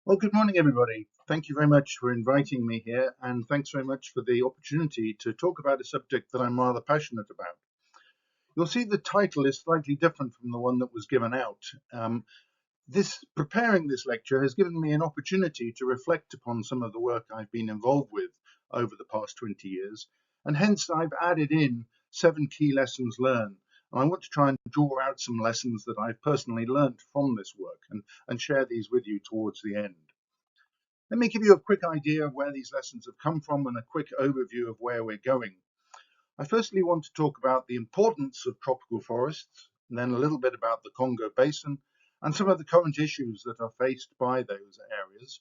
Well, good morning, everybody. Thank you very much for inviting me here, and thanks very much for the opportunity to talk about a subject that I'm rather passionate about. You'll see the title is slightly different from the one that was given out. Preparing this lecture has given me an opportunity to reflect upon some of the work I've been involved with over the past 20 years, and hence I've added in 7 key lessons learned. And I want to try and draw out some lessons that I've personally learned from this work and share these with you towards the end. Let me give you a quick idea of where these lessons have come from and a quick overview of where we're going. I firstly want to talk about the importance of tropical forests, and then a little bit about the Congo Basin and some of the current issues that are faced by those areas.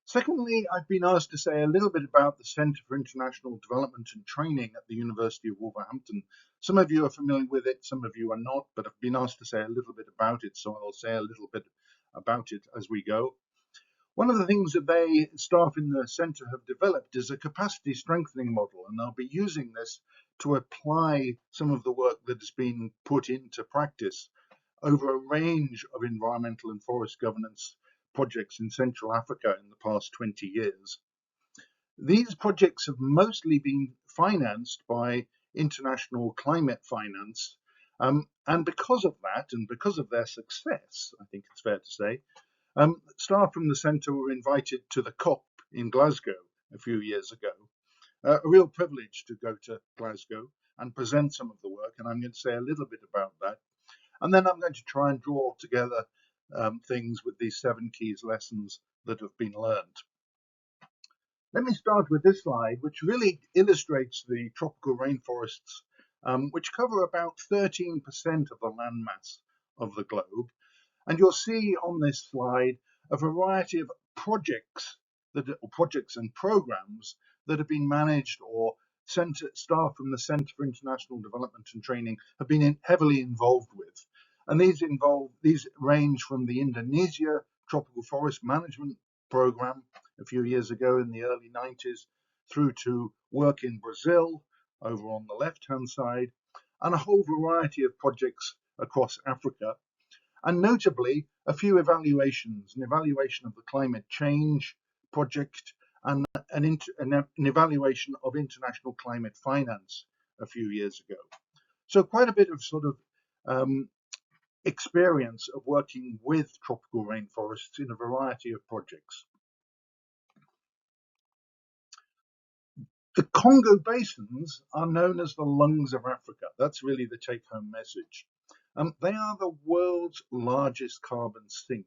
Secondly, I've been asked to say a little bit about the Centre for International Development and Training at the University of Wolverhampton. Some of you are familiar with it, some of you are not, but I've been asked to say a little bit about it, so I'll say a little bit about it as we go. One of the things that staff in the centre have developed is a capacity strengthening model, and they'll be using this to apply some of the work that has been put into practice over a range of environmental and forest governance projects in Central Africa in the past 20 years. These projects have mostly been financed by international climate finance, and because of that, and because of their success, I think it's fair to say, staff from the centre were invited to the COP in Glasgow a few years ago. A real privilege to go to Glasgow and present some of the work, and I'm going to say a little bit about that. And then I'm going to try and draw together things with these 7 key lessons that have been learned. Let me start with this slide, which really illustrates the tropical rainforests, which cover about 13% of the landmass of the globe. And you'll see on this slide a variety of projects and programs that have been managed or staff from the Centre for International Development and Training have been heavily involved with. And these range from the Indonesia Tropical Forest Management Program a few years ago in the early 90s through to work in Brazil over on the left-hand side, and a whole variety of projects across Africa. And notably, a few evaluations, an evaluation of the climate change project and an evaluation of international climate finance a few years ago. So quite a bit of sort of experience of working with tropical rainforests in a variety of projects. The Congo basins are known as the lungs of Africa. That's really the take-home message. They are the world's largest carbon sink.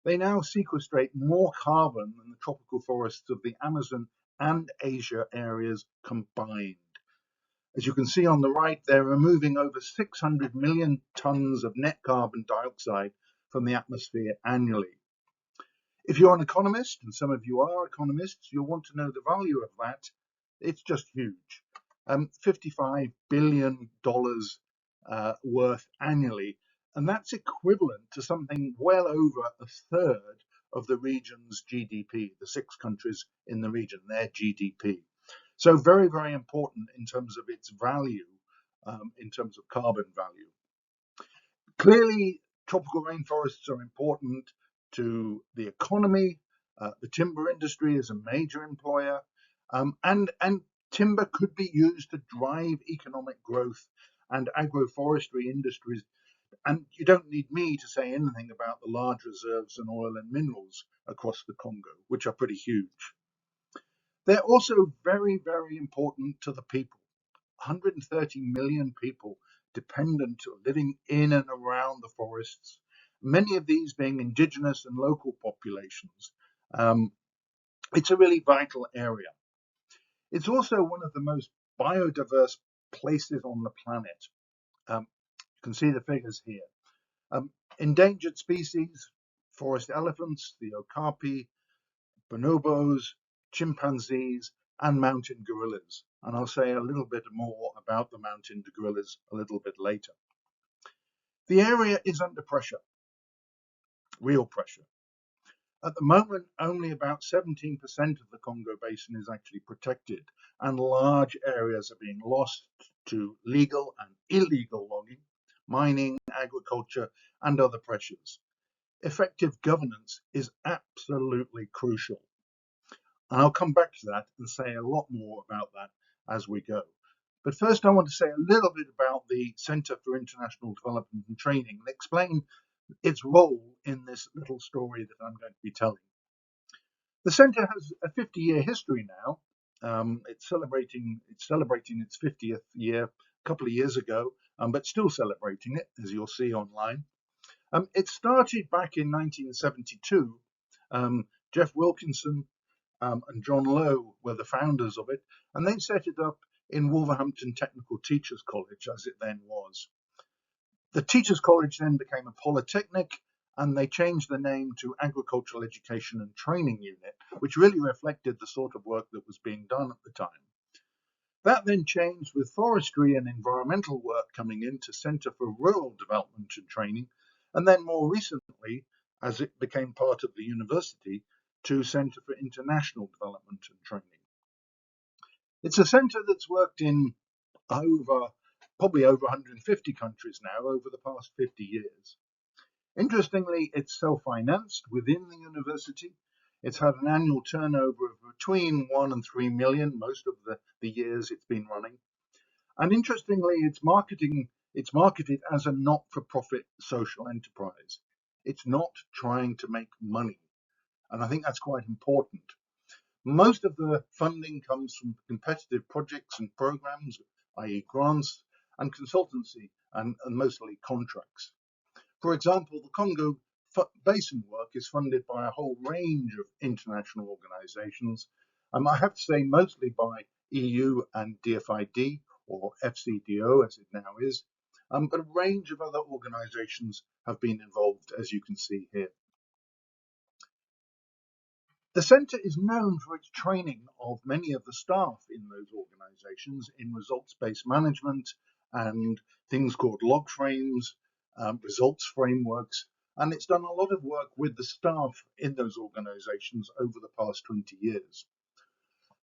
They now sequestrate more carbon than the tropical forests of the Amazon and Asia areas combined. As you can see on the right, they're removing over 600 million tons of net carbon dioxide from the atmosphere annually. If you're an economist, and some of you are economists, you'll want to know the value of that. It's just huge. $55 billion worth annually. And that's equivalent to something well over a third of the region's GDP, the 6 countries in the region, their GDP. So very, very important in terms of its value, in terms of carbon value. Clearly, tropical rainforests are important to the economy. The timber industry is a major employer, and timber could be used to drive economic growth and agroforestry industries. And you don't need me to say anything about the large reserves in oil and minerals across the Congo, which are pretty huge. They're also very, very important to the people. 130 million people dependent living in and around the forests, many of these being indigenous and local populations. It's a really vital area. It's also one of the most biodiverse places on the planet. You can see the figures here. Endangered species, forest elephants, the okapi, bonobos, chimpanzees, and mountain gorillas. And I'll say a little bit more about the mountain gorillas a little bit later. The area is under pressure, real pressure. At the moment, only about 17% of the Congo Basin is actually protected, and large areas are being lost to legal and illegal logging, mining, agriculture, and other pressures. effective governance is absolutely crucial. And I'll come back to that and say a lot more about that as we go. But first, I want to say a little bit about the Centre for International Development and Training and explain its role in this little story that I'm going to be telling. The centre has a 50-year history now. It's celebrating its 50th year a couple of years ago, but still celebrating it, as you'll see online. It started back in 1972. Jeff Wilkinson and John Lowe were the founders of it, and they set it up in Wolverhampton Technical Teachers College, as it then was. The Teachers College then became a polytechnic, and they changed the name to Agricultural Education and Training Unit, which really reflected the sort of work that was being done at the time. That then changed with forestry and environmental work coming in to Centre for Rural Development and Training, and then more recently, as it became part of the university, to Centre for International Development and Training. It's a centre that's worked in probably over 150 countries now over the past 50 years. Interestingly, it's self-financed within the university. It's had an annual turnover of between 1 and 3 million most of the years it's been running. And interestingly, it's marketed as a not-for-profit social enterprise. It's not trying to make money. And I think that's quite important. Most of the funding comes from competitive projects and programs, i.e. grants, and consultancy, and mostly contracts. For example, the Congo Basin work is funded by a whole range of international organisations. I have to say mostly by EU and DFID, or FCDO as it now is, but a range of other organisations have been involved, as you can see here. The centre is known for its training of many of the staff in those organisations in results-based management and things called log frames, results frameworks, and it's done a lot of work with the staff in those organisations over the past 20 years.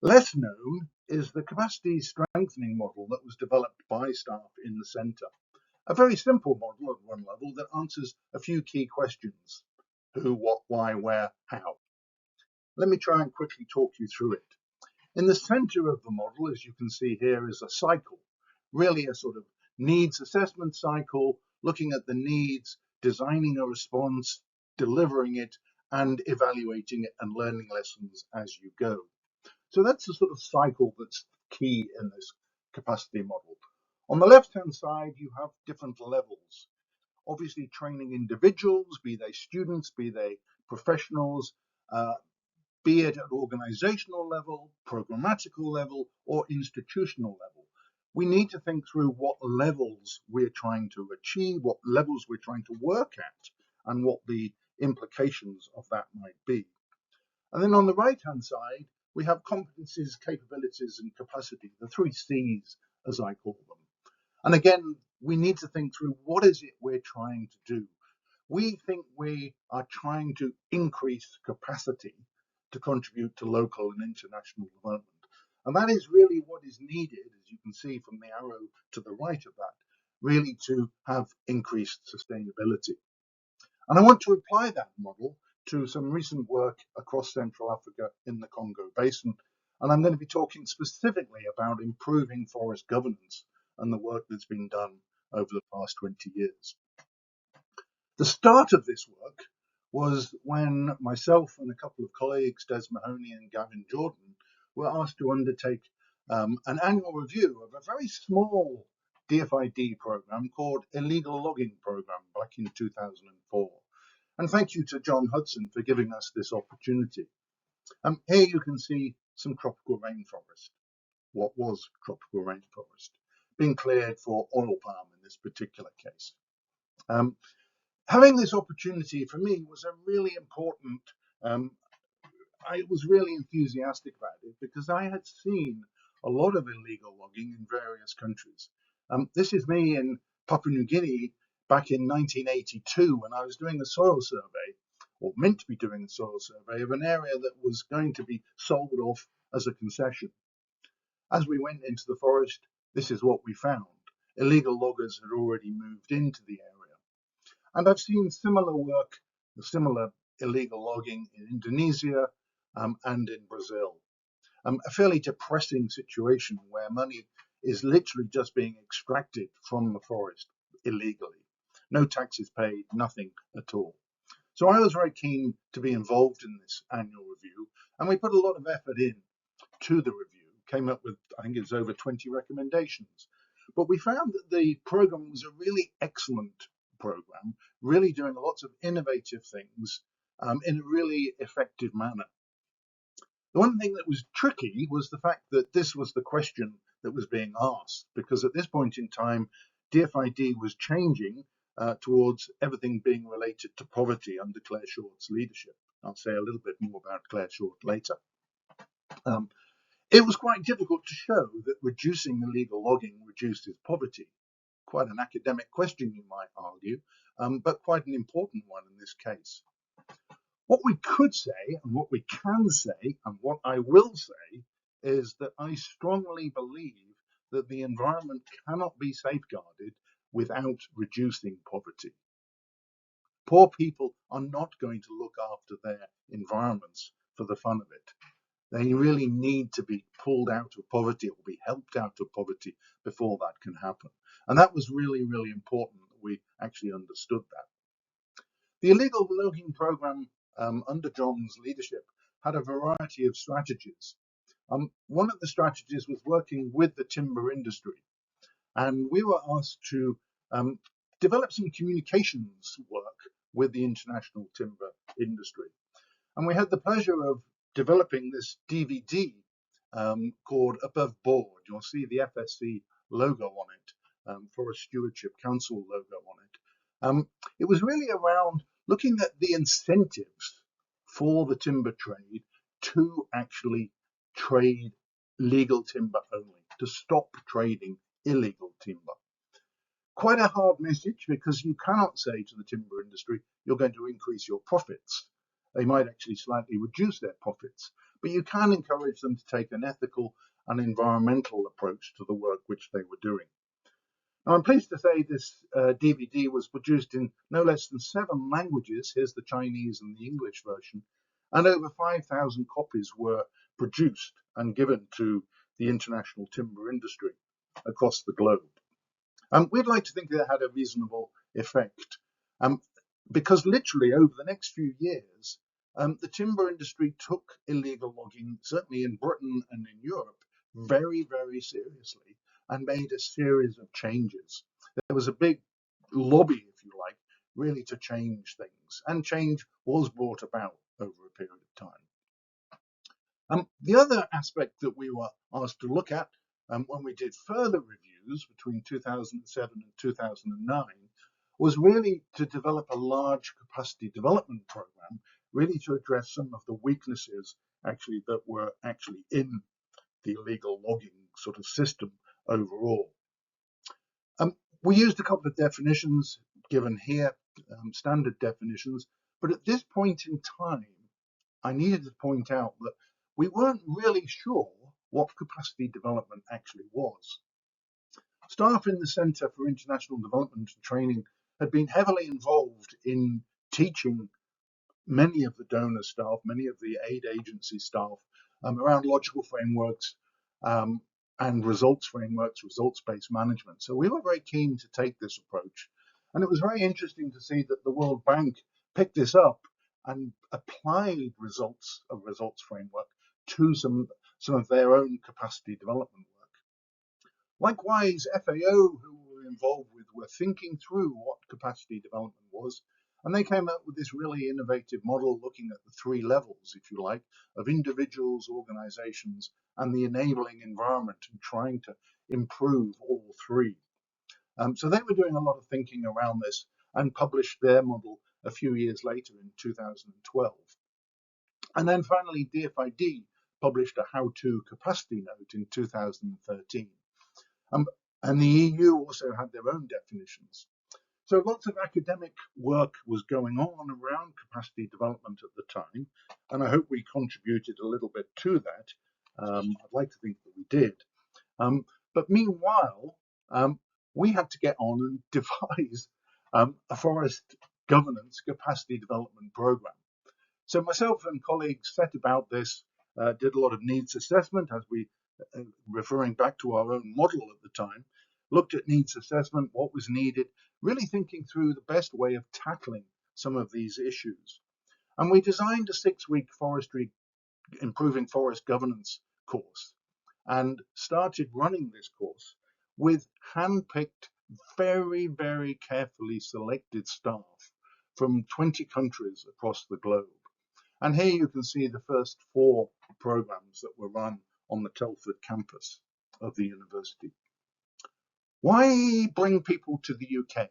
Less known is the capacity strengthening model that was developed by staff in the centre. A very simple model at one level that answers a few key questions: who, what, why, where, how. Let me try and quickly talk you through it. In the center of the model, as you can see here, is a cycle, really a sort of needs assessment cycle, looking at the needs, designing a response, delivering it, and evaluating it and learning lessons as you go. So that's the sort of cycle that's key in this capacity model. On the left-hand side, you have different levels. Obviously, training individuals, be they students, be they professionals, be it at organizational level, programmatical level, or institutional level. We need to think through what levels we're trying to achieve, what levels we're trying to work at, and what the implications of that might be. And then on the right-hand side, we have competencies, capabilities, and capacity, the 3 C's, as I call them. And again, we need to think through what is it we're trying to do. We think we are trying to increase capacity to contribute to local and international development. And that is really what is needed, as you can see from the arrow to the right of that, really to have increased sustainability. And I want to apply that model to some recent work across Central Africa in the Congo Basin. And I'm going to be talking specifically about improving forest governance and the work that's been done over the past 20 years. The start of this work was when myself and a couple of colleagues, Des Mahoney and Gavin Jordan, were asked to undertake an annual review of a very small DFID program called Illegal Logging Program back in 2004. And thank you to John Hudson for giving us this opportunity. Here you can see some tropical rainforest. What was tropical rainforest? Being cleared for oil palm in this particular case. Having this opportunity for me was a really important, I was really enthusiastic about it because I had seen a lot of illegal logging in various countries. This is me in Papua New Guinea back in 1982 when I was doing a soil survey, or meant to be doing a soil survey of an area that was going to be sold off as a concession. As we went into the forest, this is what we found. Illegal loggers had already moved into the area. And I've seen similar work similar illegal logging in Indonesia and in Brazil. A fairly depressing situation where money is literally just being extracted from the forest illegally. No taxes paid, nothing at all. So I was very keen to be involved in this annual review, and we put a lot of effort in to the review, came up with, I think it was over 20 recommendations. But we found that the program was a really excellent program, really doing lots of innovative things in a really effective manner. The one thing that was tricky was the fact that this was the question that was being asked, because at this point in time, DFID was changing towards everything being related to poverty under Claire Short's leadership. I'll say a little bit more about Claire Short later. It was quite difficult to show that reducing illegal logging reduces poverty. Quite an academic question, you might argue, but quite an important one in this case. What we could say, and what we can say, and what I will say, is that I strongly believe that the environment cannot be safeguarded without reducing poverty. Poor people are not going to look after their environments for the fun of it. They really need to be pulled out of poverty or be helped out of poverty before that can happen. And that was really, really important that we actually understood that. The illegal logging program under John's leadership had a variety of strategies. One of the strategies was working with the timber industry, and we were asked to develop some communications work with the international timber industry. And we had the pleasure of developing this DVD called Above Board. You'll see the FSC logo on it, Forest Stewardship Council logo on it. It was really around looking at the incentives for the timber trade to actually trade legal timber only, to stop trading illegal timber. Quite a hard message, because you cannot say to the timber industry, you're going to increase your profits. They might actually slightly reduce their profits, but you can encourage them to take an ethical and environmental approach to the work which they were doing. Now, I'm pleased to say this DVD was produced in no less than 7 languages. Here's the Chinese and the English version, and over 5,000 copies were produced and given to the international timber industry across the globe. We'd like to think that it had a reasonable effect, because literally over the next few years, the timber industry took illegal logging, certainly in Britain and in Europe, very, very seriously, and made a series of changes. There was a big lobby, if you like, really to change things, and change was brought about over a period of time. The other aspect that we were asked to look at when we did further reviews between 2007 and 2009 was really to develop a large capacity development program, really to address some of the weaknesses actually that were actually in the illegal logging sort of system overall. We used a couple of definitions given here, standard definitions, but at this point in time, I needed to point out that we weren't really sure what capacity development actually was. Staff in the Centre for International Development and Training had been heavily involved in teaching many of the donor staff, many of the aid agency staff around logical frameworks and results frameworks, results-based management. So we were very keen to take this approach. And it was very interesting to see that the World Bank picked this up and applied results framework to some of their own capacity development work. Likewise, FAO, who we were involved with, were thinking through what capacity development was, and they came up with this really innovative model looking at the 3 levels, if you like, of individuals, organizations, and the enabling environment, and trying to improve all 3. So they were doing a lot of thinking around this and published their model a few years later in 2012. And then finally, DFID published a how-to capacity note in 2013. And the EU also had their own definitions. So lots of academic work was going on around capacity development at the time, and I hope we contributed a little bit to that. I'd like to think that we did. But meanwhile, we had to get on and devise a forest governance capacity development program. So myself and colleagues set about this, did a lot of needs assessment as we, referring back to our own model at the time, looked at needs assessment, what was needed, really thinking through the best way of tackling some of these issues. And we designed a 6-week forestry improving forest governance course and started running this course with hand-picked, very, very carefully selected staff from 20 countries across the globe. And here you can see the first 4 programs that were run on the Telford campus of the university. Why bring people to the UK?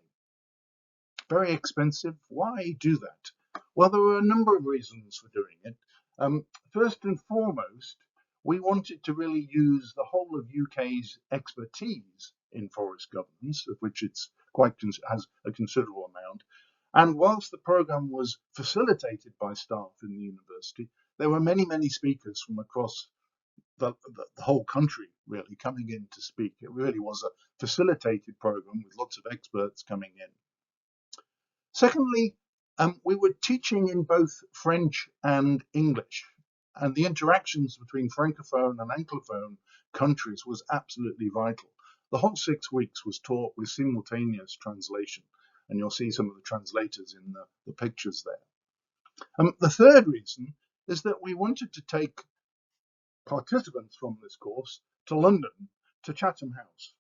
Very expensive. Why do that? Well, there were a number of reasons for doing it. First and foremost, we wanted to really use the whole of UK's expertise in forest governance, of which it's has a considerable amount. And whilst the programme was facilitated by staff in the university, there were many, many speakers from across the whole country really coming in to speak. It really was a facilitated programme with lots of experts coming in. Secondly, we were teaching in both French and English, and the interactions between Francophone and Anglophone countries was absolutely vital. The whole 6 weeks was taught with simultaneous translation, and you'll see some of the translators in the pictures there. The third reason is that we wanted to take participants from this course to London, to Chatham House.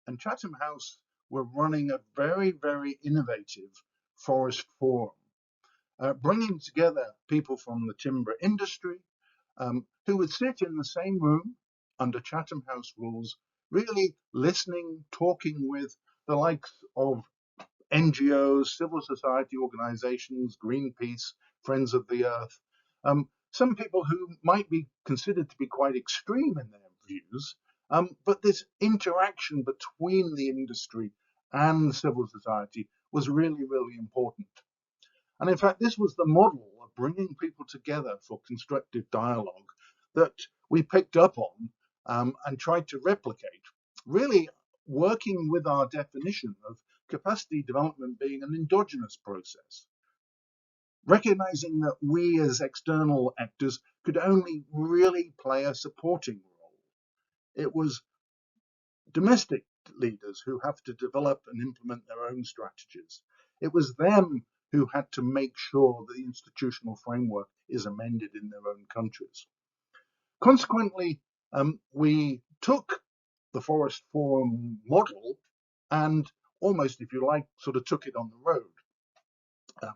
And Chatham House were running a very, very innovative forest forum, bringing together people from the timber industry who would sit in the same room under Chatham House rules, really listening, talking with the likes of NGOs, civil society organizations, Greenpeace, Friends of the Earth, some people who might be considered to be quite extreme in their views, but this interaction between the industry and civil society was really, really important. And in fact, this was the model of bringing people together for constructive dialogue that we picked up on and tried to replicate, really working with our definition of capacity development being an endogenous process, recognizing that we as external actors could only really play a supporting role. It was domestic leaders who have to develop and implement their own strategies. It was them who had to make sure that the institutional framework is amended in their own countries. Consequently, we took the Forest Forum model and almost, if you like, sort of took it on the road. A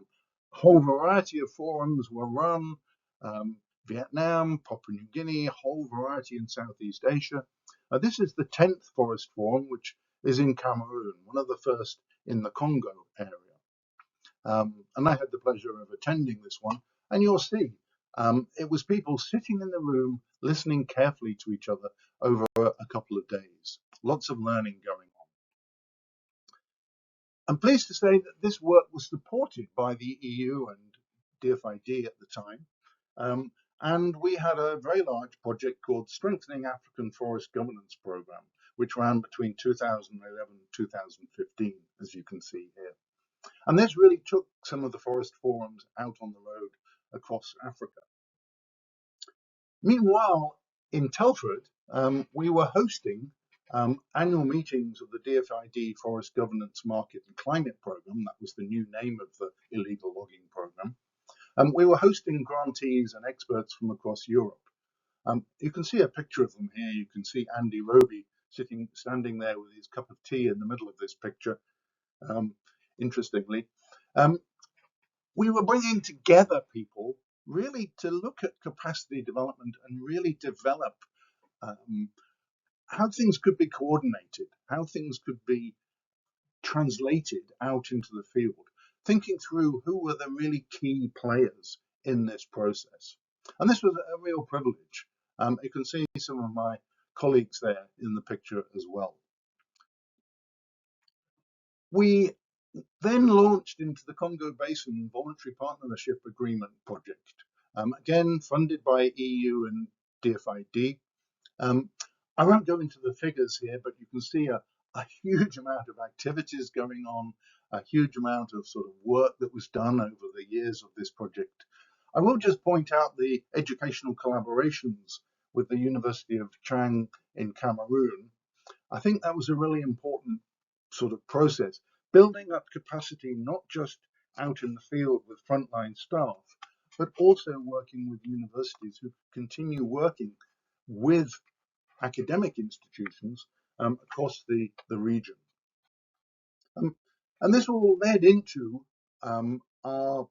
whole variety of forums were run, Vietnam, Papua New Guinea, a whole variety in Southeast Asia. This is the 10th Forest Forum, which is in Cameroon, one of the first in the Congo area. And I had the pleasure of attending this one, and you'll see it was people sitting in the room listening carefully to each other over a couple of days. Lots of learning going on. I'm pleased to say that this work was supported by the EU and DFID at the time. And we had a very large project called Strengthening African Forest Governance Programme, which ran between 2011 and 2015, as you can see here. And this really took some of the forest forums out on the road across Africa. Meanwhile, in Telford, we were hosting annual meetings of the DFID Forest Governance Market and Climate Programme. That was the new name of the illegal logging programme. We were hosting grantees and experts from across Europe. You can see a picture of them here. You can see Andy Roby standing there with his cup of tea in the middle of this picture, interestingly. We were bringing together people really to look at capacity development and really develop how things could be coordinated, how things could be translated out into the field, thinking through who were the really key players in this process. And this was a real privilege. You can see some of my colleagues there in the picture as well. We then launched into the Congo Basin Voluntary Partnership Agreement project, again funded by EU and DFID. I won't go into the figures here, but you can see a huge amount of activities going on, a huge amount of sort of work that was done over the years of this project. I will just point out the educational collaborations with the University of Chang in Cameroon. I think that was a really important sort of process, building up capacity not just out in the field with frontline staff, but also working with universities who continue working with academic institutions across the region. And this all led into our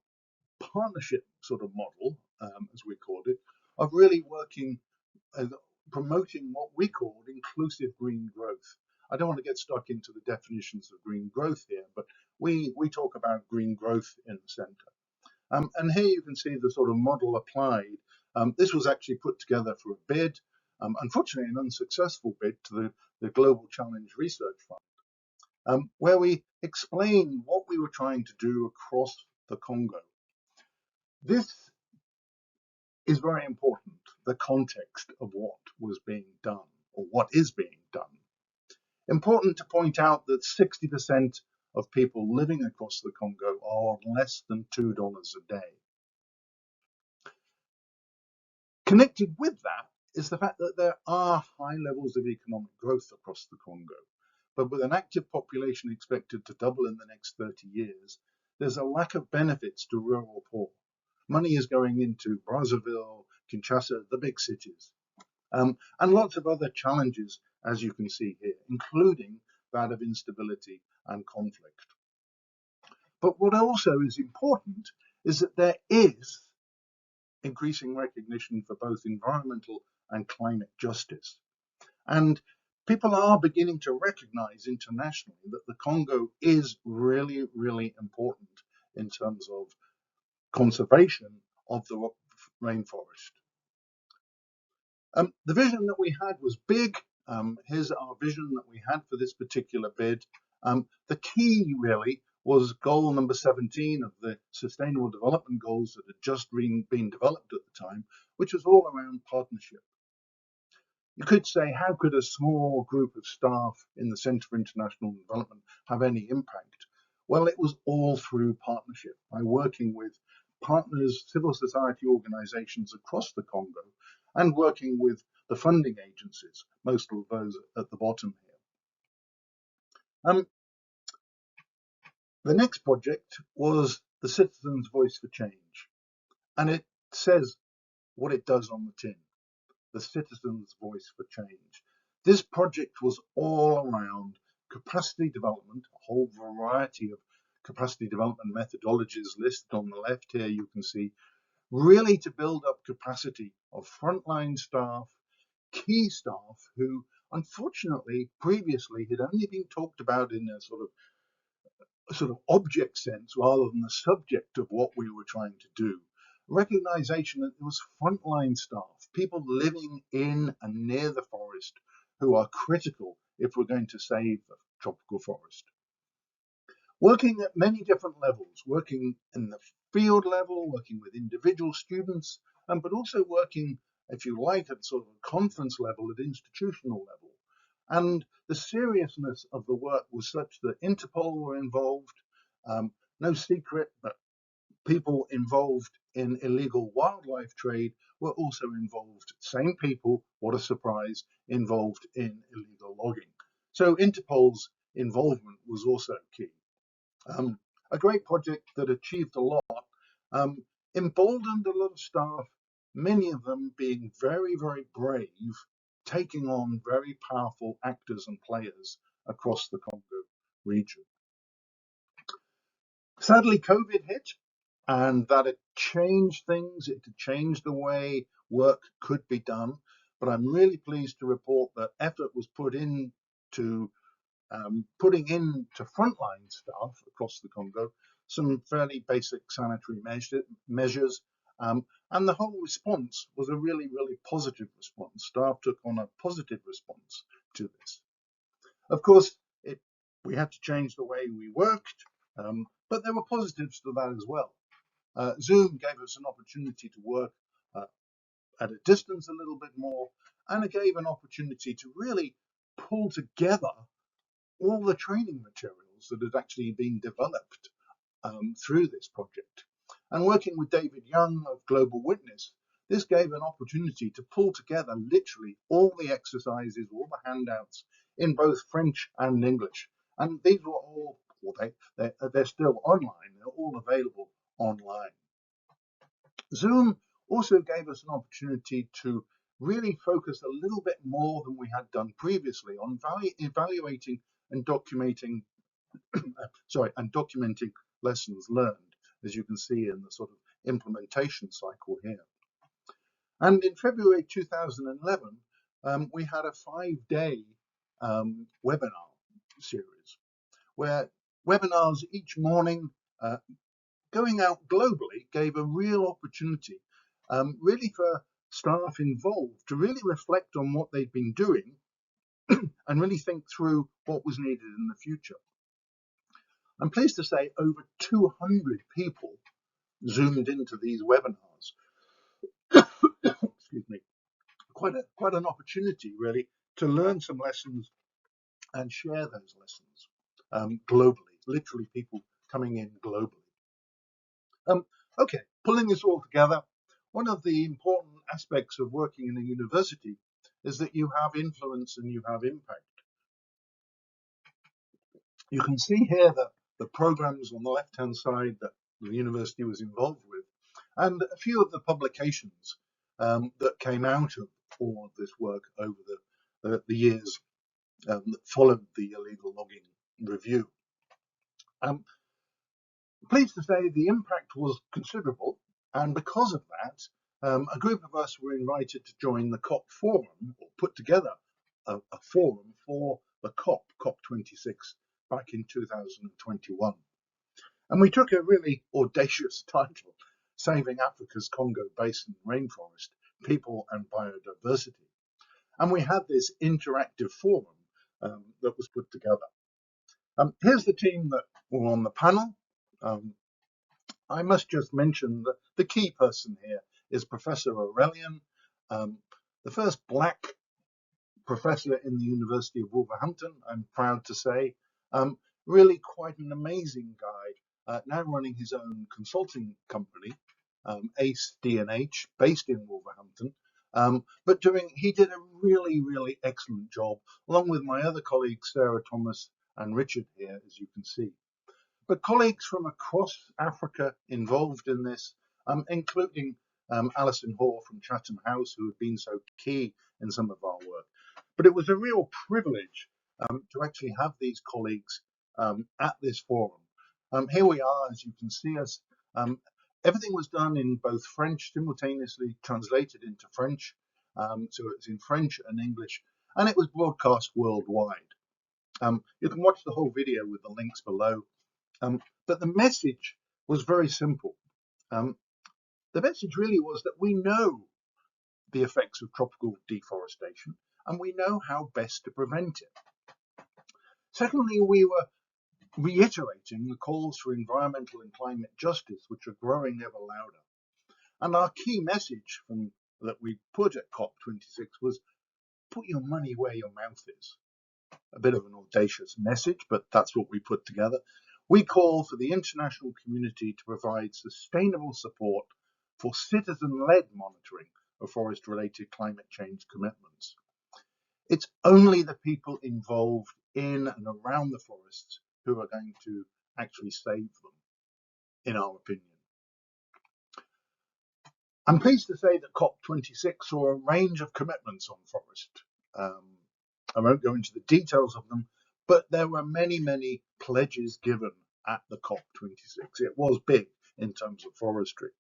partnership sort of model, as we called it, of really working, promoting what we called inclusive green growth. I don't want to get stuck into the definitions of green growth here, but we talk about green growth in the centre. And here you can see the sort of model applied. This was actually put together for a bid, unfortunately an unsuccessful bid to the Global Challenge Research Fund, where we explained what we were trying to do across the Congo. This is very important, the context of what was being done or what is being done. Important to point out that 60% of people living across the Congo are on less than $2 a day. Connected with that is the fact that there are high levels of economic growth across the Congo, but with an active population expected to double in the next 30 years, there's a lack of benefits to rural poor. Money is going into Brazzaville, Kinshasa, the big cities, and lots of other challenges, as you can see here, including that of instability and conflict. But what also is important is that there is increasing recognition for both environmental and climate justice. And people are beginning to recognize internationally that the Congo is really, really important in terms of conservation of the rainforest. The vision that we had was big. Here's our vision that we had for this particular bid. The key really was goal number 17 of the Sustainable Development Goals that had just been developed at the time, which was all around partnership. You could say, how could a small group of staff in the Centre for International Development have any impact? Well, it was all through partnership, by working with partners, civil society organizations across the Congo, and working with the funding agencies, most of those at the bottom here. The next project was the Citizens' Voice for Change, and it says what it does on the tin, the Citizens' Voice for Change. This project was all around capacity development, a whole variety of capacity development methodologies listed on the left here, you can see, really to build up capacity of frontline staff, key staff who unfortunately previously had only been talked about in a sort of object sense rather than the subject of what we were trying to do. Recognition that there was frontline staff, people living in and near the forest who are critical if we're going to save the tropical forest. Working at many different levels, working in the field level, working with individual students, but also working, if you like, at sort of a conference level, at institutional level. And the seriousness of the work was such that Interpol were involved. No secret that people involved in illegal wildlife trade were also involved. Same people, what a surprise, involved in illegal logging. So Interpol's involvement was also key. A great project that achieved a lot, emboldened a lot of staff, many of them being very, very brave, taking on very powerful actors and players across the Congo region. Sadly, COVID hit, and that had changed things. It had changed the way work could be done. But I'm really pleased to report that effort was put into putting into frontline staff across the Congo some fairly basic sanitary measures, and the whole response was a really, really positive response. Staff took on a positive response to this. Of course, we had to change the way we worked, but there were positives to that as well. Zoom gave us an opportunity to work at a distance a little bit more, and it gave an opportunity to really pull together all the training materials skills that had actually been developed through this project. And working with David Young of Global Witness, this gave an opportunity to pull together literally all the exercises, all the handouts in both French and English. And these were all, well, they're still online, they're all available online. Zoom also gave us an opportunity to really focus a little bit more than we had done previously on evaluating and documenting lessons learned, as you can see in the sort of implementation cycle here. And in February 2011, we had a 5-day webinar series, where webinars each morning going out globally gave a real opportunity really for staff involved to really reflect on what they'd been doing and really think through what was needed in the future. I'm pleased to say over 200 people zoomed into these webinars. Excuse me. Quite an opportunity really to learn some lessons and share those lessons globally, literally people coming in globally. Okay, pulling this all together, one of the important aspects of working in a university is that you have influence and you have impact. You can see here that the programs on the left-hand side that the university was involved with, and a few of the publications that came out of all of this work over the years that followed the illegal logging review. Pleased to say the impact was considerable, and because of that, a group of us were invited to join the COP forum, or put together a forum for the COP26 back in 2021. And we took a really audacious title, Saving Africa's Congo Basin Rainforest, People and Biodiversity. And we had this interactive forum that was put together. Here's the team that were on the panel. I must just mention that the key person here is Professor Aurelian, the first black professor in the University of Wolverhampton, I'm proud to say. Really quite an amazing guy, now running his own consulting company, ACE D&H, based in Wolverhampton. But he did a really, really excellent job, along with my other colleagues, Sarah Thomas and Richard here, as you can see. But colleagues from across Africa involved in this, including Alison Hoare from Chatham House, who had been so key in some of our work. But it was a real privilege to actually have these colleagues at this forum. Here we are, as you can see us. Everything was done in both French, simultaneously translated into French. So it's in French and English, and it was broadcast worldwide. You can watch the whole video with the links below. But the message was very simple. The message really was that we know the effects of tropical deforestation and we know how best to prevent it. Secondly, we were reiterating the calls for environmental and climate justice, which are growing ever louder. And our key message that we put at COP26 was, put your money where your mouth is. A bit of an audacious message, but that's what we put together. We call for the international community to provide sustainable support for citizen-led monitoring of forest-related climate change commitments. It's only the people involved in and around the forests who are going to actually save them, in our opinion. I'm pleased to say that COP26 saw a range of commitments on forest. I won't go into the details of them, but there were many, many pledges given at the COP26. It was big in terms of forestry.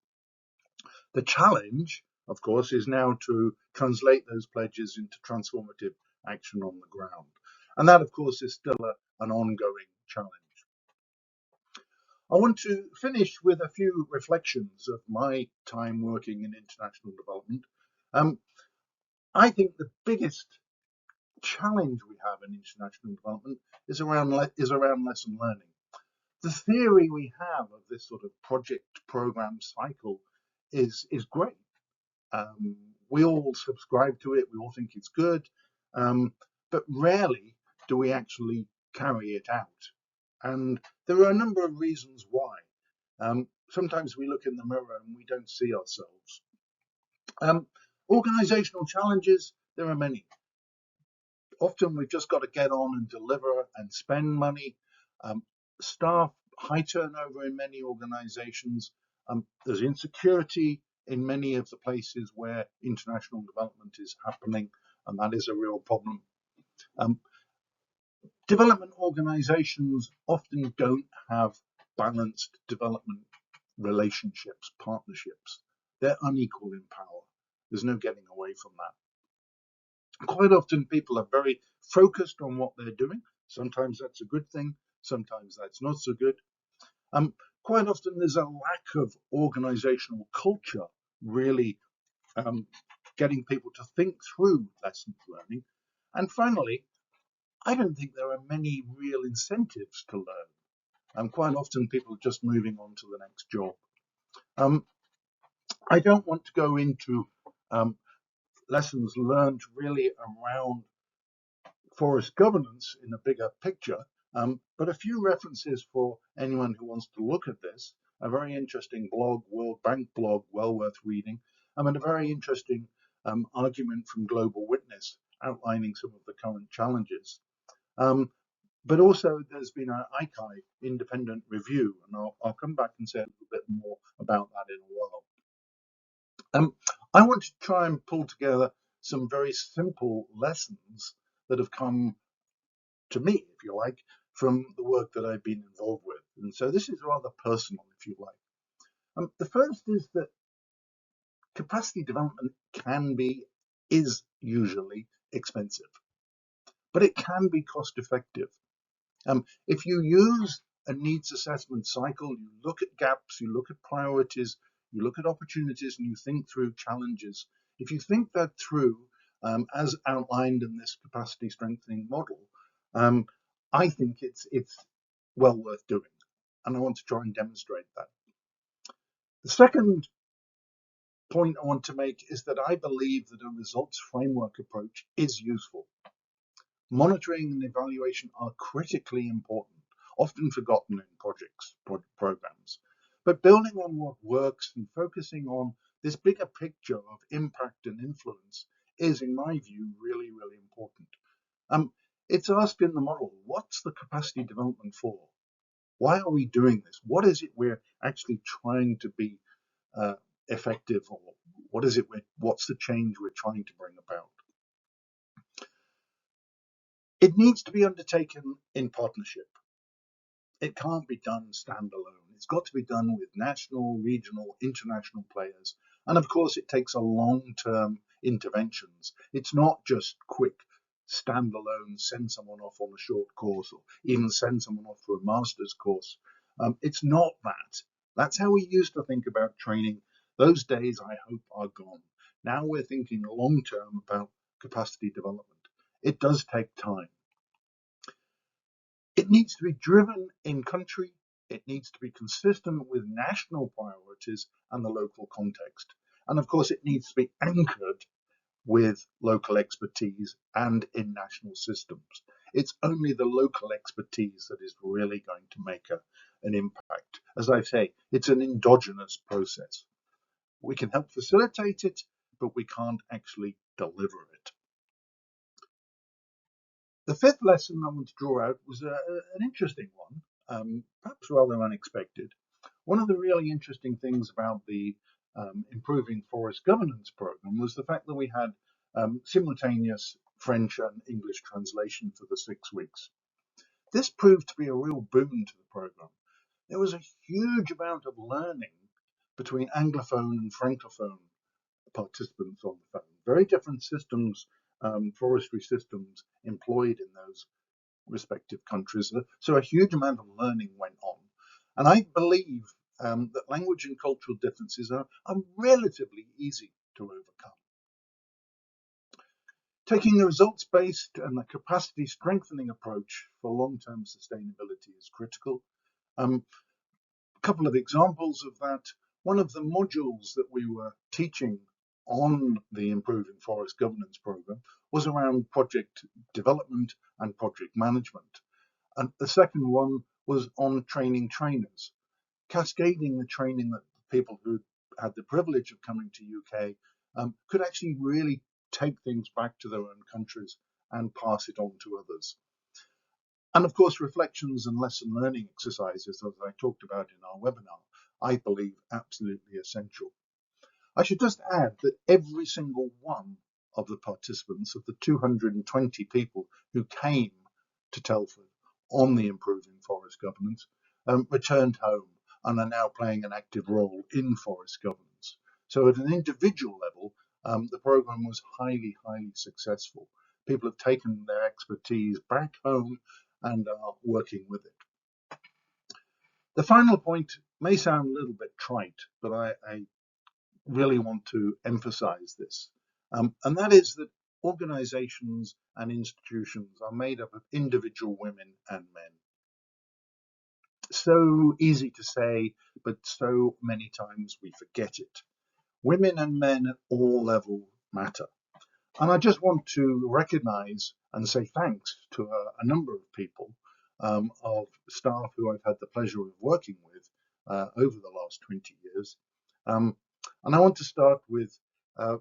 The challenge, of course, is now to translate those pledges into transformative action on the ground. And that, of course, is still an ongoing challenge. I want to finish with a few reflections of my time working in international development. I think the biggest challenge we have in international development is around lesson learning. The theory we have of this sort of project program cycle is great. We all subscribe to it, we all think it's good, but rarely do we actually carry it out. And there are a number of reasons why. Sometimes we look in the mirror and we don't see ourselves. Organizational challenges, there are many. Often we've just got to get on and deliver and spend money. Staff, high turnover in many organizations. There's insecurity in many of the places where international development is happening, and that is a real problem. Development organizations often don't have balanced development relationships, partnerships. They're unequal in power. There's no getting away from that. Quite often people are very focused on what they're doing. Sometimes that's a good thing, sometimes that's not so good. Quite often there's a lack of organizational culture really getting people to think through lessons learning. And finally, I don't think there are many real incentives to learn. Quite often people are just moving on to the next job. I don't want to go into lessons learned really around forest governance in a bigger picture, but a few references for anyone who wants to look at this. A very interesting blog, World Bank blog, well worth reading, and a very interesting argument from Global Witness outlining some of the current challenges. But also there's been an ICAI independent review, and I'll come back and say a little bit more about that in a while. I want to try and pull together some very simple lessons that have come to me, if you like, from the work that I've been involved with. And so this is rather personal, if you like. The first is that capacity development is usually expensive, but it can be cost effective. If you use a needs assessment cycle, you look at gaps, you look at priorities, you look at opportunities, and you think through challenges. If you think that through, as outlined in this capacity strengthening model, I think it's well worth doing, and I want to try and demonstrate that. The second point I want to make is that I believe that a results framework approach is useful. Monitoring and evaluation are critically important, often forgotten in programs. But building on what works and focusing on this bigger picture of impact and influence is, in my view, really, really important. It's asked in the model, what's the capacity development for? Why are we doing this? What is it we're actually trying to be effective, or what's the change we're trying to bring about? It needs to be undertaken in partnership. It can't be done standalone. It's got to be done with national, regional, international players. And of course, it takes a long-term interventions. It's not just quick standalone, send someone off on a short course, or even send someone off for a master's course. It's not that. That's how we used to think about training. Those days, I hope, are gone. Now we're thinking long-term about capacity development. It does take time. It needs to be driven in country. It needs to be consistent with national priorities and the local context. And of course, it needs to be anchored with local expertise and in national systems. It's only the local expertise that is really going to make an impact. As I say, it's an endogenous process. We can help facilitate it, but we can't actually deliver it. The fifth lesson I want to draw out was an interesting one, perhaps rather unexpected. One of the really interesting things about the Improving Forest Governance program was the fact that we had simultaneous French and English translation for the 6 weeks. This proved to be a real boon to the program. There was a huge amount of learning between Anglophone and Francophone participants on the phone. Very different systems, forestry systems employed in those respective countries. So a huge amount of learning went on. And I believe that language and cultural differences are relatively easy to overcome. Taking the results-based and the capacity strengthening approach for long-term sustainability is critical. A couple of examples of that. One of the modules that we were teaching on the Improving Forest Governance program was around project development and project management. And the second one was on training trainers, cascading the training that people who had the privilege of coming to UK could actually really take things back to their own countries and pass it on to others. And of course, reflections and lesson learning exercises, as I talked about in our webinar, I believe absolutely essential. I should just add that every single one of the participants, of the 220 people who came to Telford on the Improving Forest Governance, returned home and are now playing an active role in forest governance. So at an individual level, the programme was highly, highly successful. People have taken their expertise back home and are working with it. The final point may sound a little bit trite, but I really want to emphasize this, and that is that organizations and institutions are made up of individual women and men. So easy to say, but so many times we forget it. Women and men at all levels matter. And I just want to recognize and say thanks to a number of people, of staff who I've had the pleasure of working with over the last 20 years. And I want to start with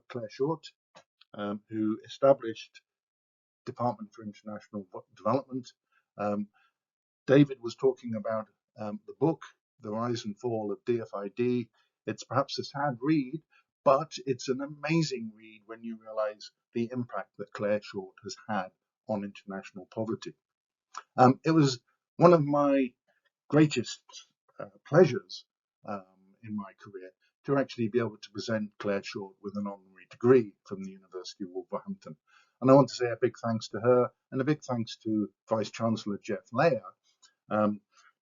Claire Short, who established Department for International Development. David was talking about the book, The Rise and Fall of DFID. It's perhaps a sad read, but it's an amazing read when you realize the impact that Claire Short has had on international poverty. It was one of my greatest pleasures in my career to actually be able to present Claire Short with an honorary degree from the University of Wolverhampton. And I want to say a big thanks to her and a big thanks to Vice Chancellor Jeff Layer.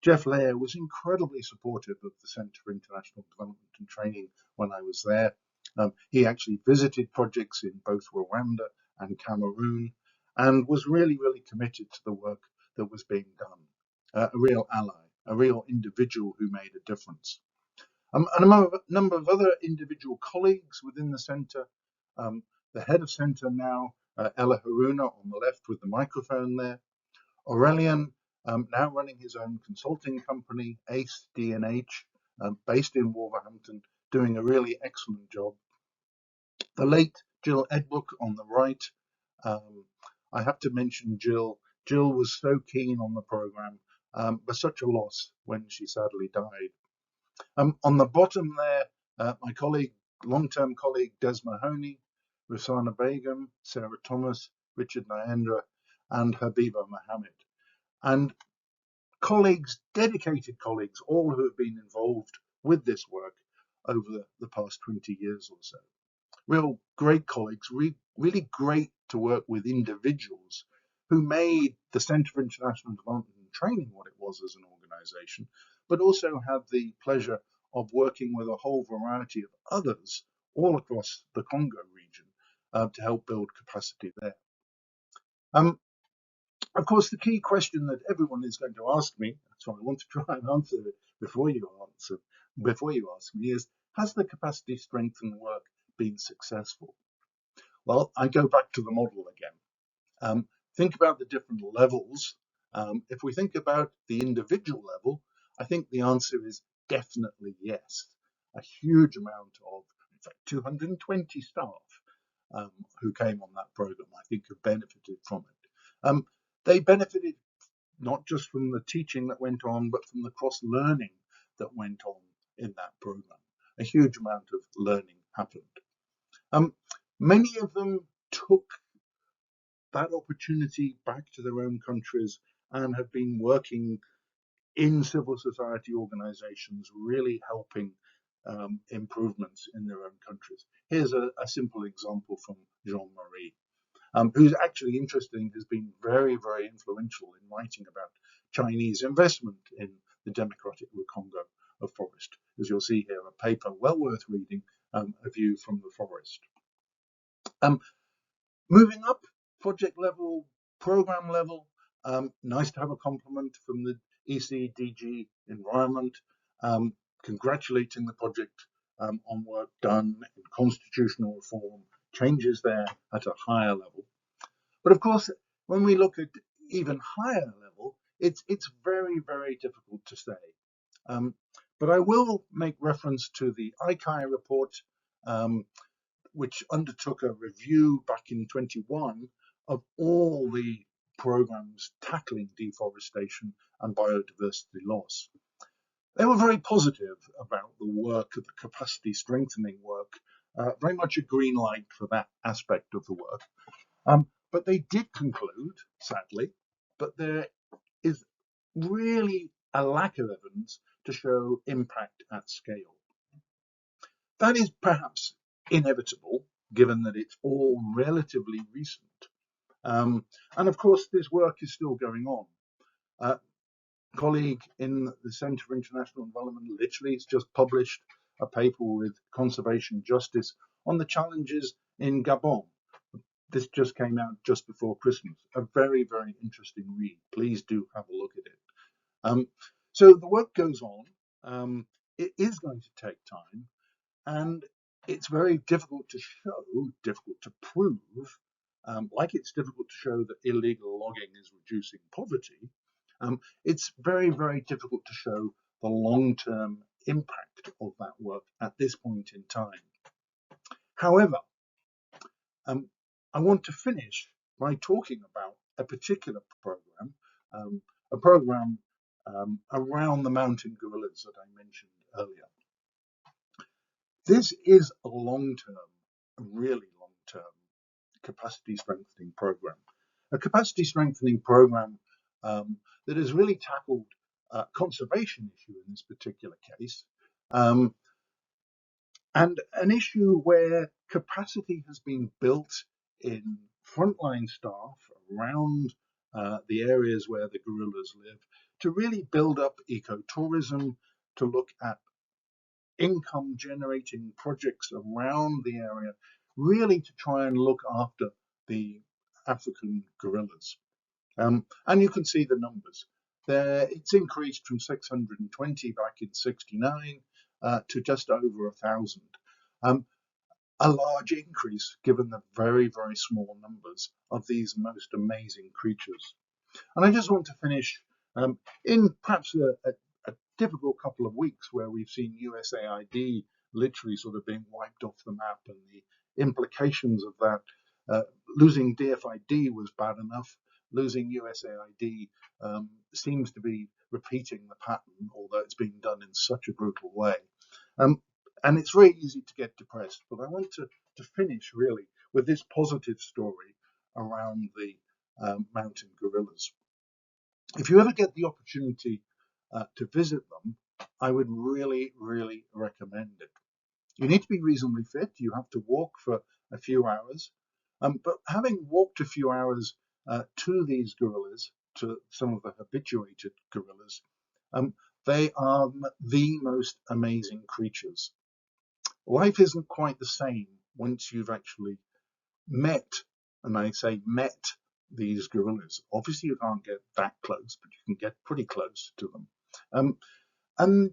Jeff Layer was incredibly supportive of the Centre for International Development and Training when I was there. He actually visited projects in both Rwanda and Cameroon and was really, really committed to the work that was being done. A real ally, a real individual who made a difference. And a number of other individual colleagues within the centre. The head of centre now, Ella Haruna on the left with the microphone there. Aurelian, now running his own consulting company, ACE D&H, based in Wolverhampton, doing a really excellent job. The late Jill Edbrook on the right. I have to mention Jill. Jill was so keen on the programme, but such a loss when she sadly died. On the bottom there, my colleague, long-term colleague Des Mahoney, Rusana Begum, Sarah Thomas, Richard Nyendra, and Habiba Mohammed. And colleagues, dedicated colleagues, all who have been involved with this work over the past 20 years or so. Real great colleagues, really great to work with individuals who made the Centre for International Development and Training what it was as an organisation, but also had the pleasure of working with a whole variety of others all across the Congo region to help build capacity there. Of course, the key question that everyone is going to ask me, so I want to try and answer it before you ask me, is, has the capacity strengthening work been successful? Well, I go back to the model again. Think about the different levels. If we think about the individual level, I think the answer is definitely yes. A huge amount of, in fact, 220 staff who came on that program, I think, have benefited from it. They benefited not just from the teaching that went on, but from the cross-learning that went on in that program. A huge amount of learning happened. Many of them took that opportunity back to their own countries and have been working in civil society organizations, really helping improvements in their own countries. Here's a simple example from Jean-Marie, who's actually interesting, has been very, very influential in writing about Chinese investment in the Democratic Congo of forest. As you'll see here, a paper well worth reading, a view from the forest. Moving up, project level, program level, nice to have a compliment from the ECDG Environment, congratulating the project on work done in constitutional reform, changes there at a higher level. But of course, when we look at even higher level, It's very, very difficult to say. Um, but I will make reference to the ICAI report, um, which undertook a review back in 21 of all the programs tackling deforestation and biodiversity loss. They were very positive about the work of the capacity strengthening work, very much a green light for that aspect of the work. But they did conclude, sadly, that there is really a lack of evidence to show impact at scale. That is perhaps inevitable, given that it's all relatively recent. And of course, this work is still going on. A colleague in the Centre for International Development literally has just published a paper with Conservation Justice on the challenges in Gabon. This just came out just before Christmas. A very, very interesting read. Please do have a look at it. So the work goes on. It is going to take time, and it's very difficult to show, difficult to prove, like it's difficult to show that illegal logging is reducing poverty. It's very, very difficult to show the long-term impact of that work at this point in time. However, I want to finish by talking about a particular program, a program around the mountain gorillas that I mentioned earlier. This is a long-term, a really long-term capacity strengthening program. A capacity strengthening program that has really tackled a conservation issue in this particular case, and an issue where capacity has been built in frontline staff around the areas where the gorillas live to really build up ecotourism, to look at income generating projects around the area, really to try and look after the African gorillas. And you can see the numbers. It's increased from 620 back in 69 to just over 1,000. A large increase given the very, very small numbers of these most amazing creatures. And I just want to finish in perhaps a difficult couple of weeks where we've seen USAID literally sort of being wiped off the map, and the implications of that. Losing DFID was bad enough. Losing USAID seems to be repeating the pattern, although it's being done in such a brutal way. And it's very easy to get depressed, but I want to finish really with this positive story around the mountain gorillas. If you ever get the opportunity to visit them, I would really, really recommend it. You need to be reasonably fit. You have to walk for a few hours. But having walked a few hours to these gorillas, to some of the habituated gorillas, they are the most amazing creatures. Life isn't quite the same once you've actually met, and I say met, these gorillas. Obviously, you can't get that close, but you can get pretty close to them. And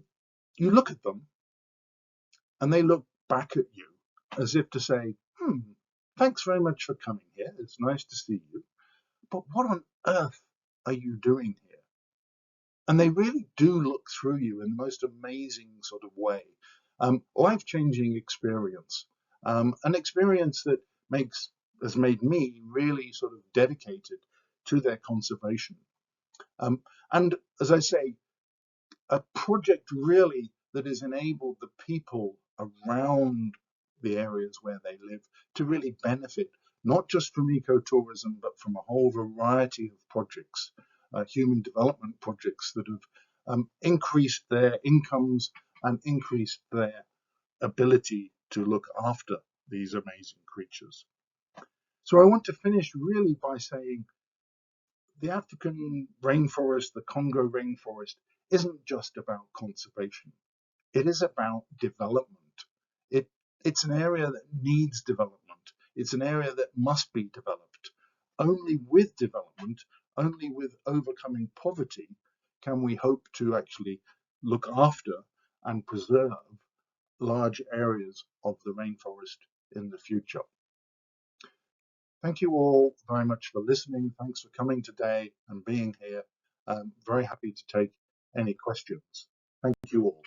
you look at them, and they look back at you as if to say, thanks very much for coming here. It's nice to see you. But what on earth are you doing here? And they really do look through you in the most amazing sort of way. Life-changing experience. An experience that has made me really sort of dedicated to their conservation. And as I say, a project really that has enabled the people around the areas where they live to really benefit, not just from ecotourism, but from a whole variety of projects, human development projects that have increased their incomes and increased their ability to look after these amazing creatures. So I want to finish really by saying the African rainforest, the Congo rainforest, isn't just about conservation. It is about development. It's an area that needs development. It's an area that must be developed. Only with development, only with overcoming poverty, can we hope to actually look after and preserve large areas of the rainforest in the future. Thank you all very much for listening. Thanks for coming today and being here. very happy to take any questions. Thank you all.